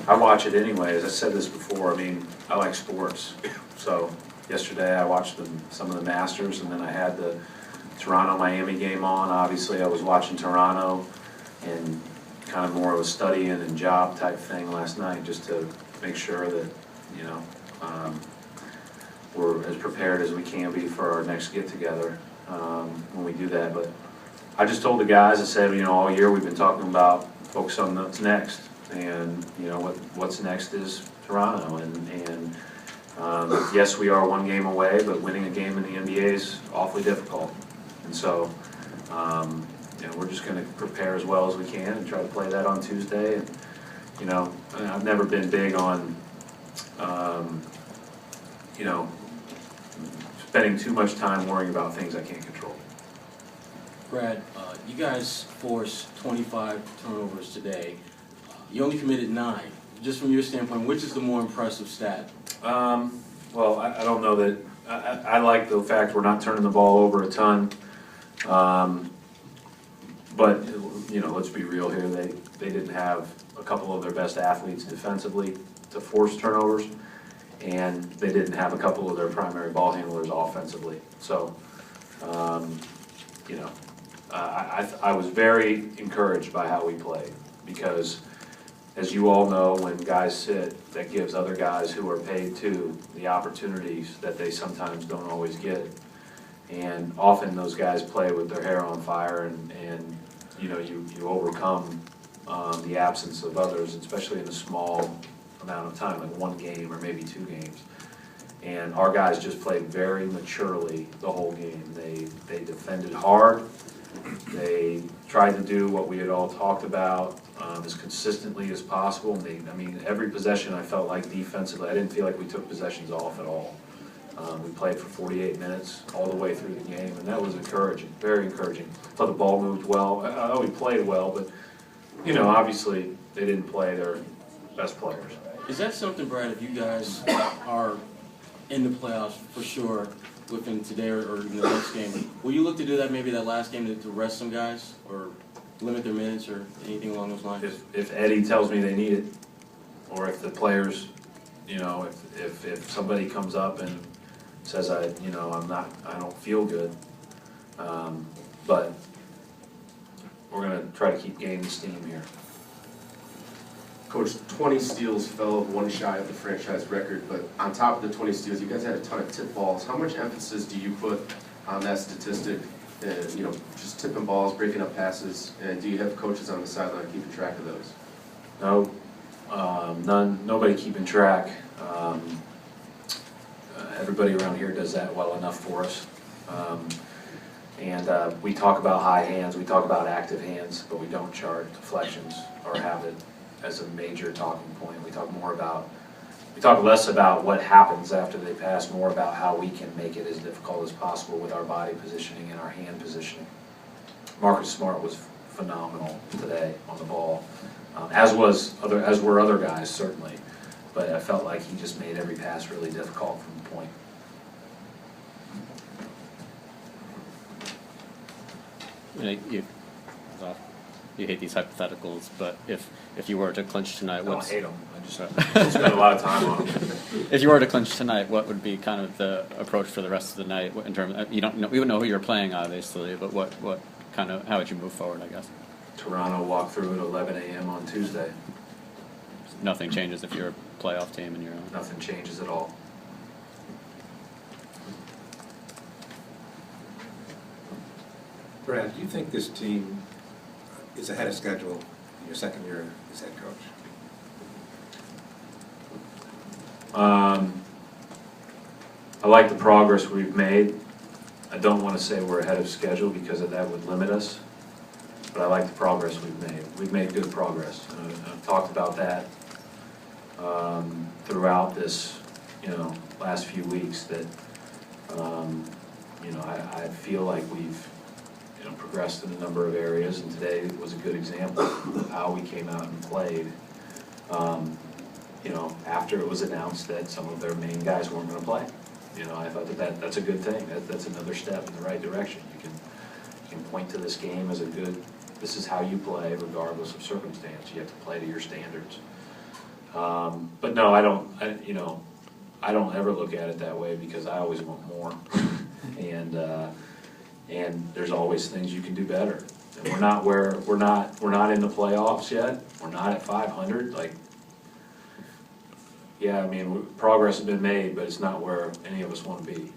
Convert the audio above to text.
I watch it anyway. As I said this before, I mean, I like sports. So yesterday I watched some of the Masters, and then I had the Toronto-Miami game on. Obviously I was watching Toronto, and kind of more of a studying and job type thing last night, just to make sure that, you know, we're as prepared as we can be for our next get-together when we do that. But I just told the guys, I said, you know, all year we've been talking about focus on what's next, and you know what's next is Toronto, and yes, we are one game away, but winning a game in the NBA is awfully difficult, and so you know, we're just going to prepare as well as we can and try to play that on Tuesday. And you know, I've never been big on you know, spending too much time worrying about things I can't control. Brad, you guys forced 25 turnovers today. You only committed 9. Just from your standpoint, which is the more impressive stat? Well, I don't know that. I like the fact we're not turning the ball over a ton. But, you know, let's be real here. They didn't have a couple of their best athletes defensively to force turnovers, and they didn't have a couple of their primary ball handlers offensively. So, you know, I was very encouraged by how we played, because as you all know, when guys sit, that gives other guys who are paid too the opportunities that they sometimes don't always get. And often those guys play with their hair on fire, and you know, you overcome the absence of others, especially in a small amount of time, like one game or maybe 2 games. And our guys just played very maturely the whole game. They defended hard. They tried to do what we had all talked about as consistently as possible. And I mean, every possession I felt like defensively, I didn't feel like we took possessions off at all. We played for 48 minutes all the way through the game, and that was encouraging, very encouraging. I thought the ball moved well. I thought we played well, but, you know, obviously they didn't play their best players. Is that something, Brad, if you guys are in the playoffs for sure within today or in the next game, will you look to do that maybe that last game to rest some guys or limit their minutes or anything along those lines? If Eddie tells me they need it, or if the players, you know, if somebody comes up and says I don't feel good, but we're going to try to keep gaining steam here. Coach, 20 steals fell one shy of the franchise record, but on top of the 20 steals, you guys had a ton of tip balls. How much emphasis do you put on that statistic? You know, just tipping balls, breaking up passes, and do you have coaches on the sideline keeping track of those? No, none. Nobody keeping track. Everybody around here does that well enough for us. And we talk about high hands, we talk about active hands, but we don't chart deflections or have it as a major talking point. We talk less about what happens after they pass, more about how we can make it as difficult as possible with our body positioning and our hand positioning. Marcus Smart was phenomenal today on the ball, as were other guys certainly, but I felt like he just made every pass really difficult from the point. You hate these hypotheticals, but if you were to clinch tonight, I don't hate them. I just spend a lot of time on them. If you were to clinch tonight, what would be kind of the approach for the rest of the night? In terms of, you don't know, we would know who you're playing, obviously, but what kind of, how would you move forward, I guess? Toronto walk through at 11 a.m. on Tuesday. Nothing changes if you're a playoff team and you're on. Nothing changes at all. Brad, do you think this team is ahead of schedule in your second year as head coach? I like the progress we've made. I don't want to say we're ahead of schedule because that would limit us, but I like the progress we've made. We've made good progress. I've talked about that throughout this, last few weeks. That I feel like we've progressed in a number of areas, and today was a good example of how we came out and played. After it was announced that some of their main guys weren't going to play. I thought that's a good thing. That's another step in the right direction. You can point to this game as this is how you play regardless of circumstance. You have to play to your standards. But no, I don't ever look at it that way because I always want more. And there's always things you can do better. And we're not in the playoffs yet. We're not at 500. Like, yeah, I mean, progress has been made, but it's not where any of us want to be.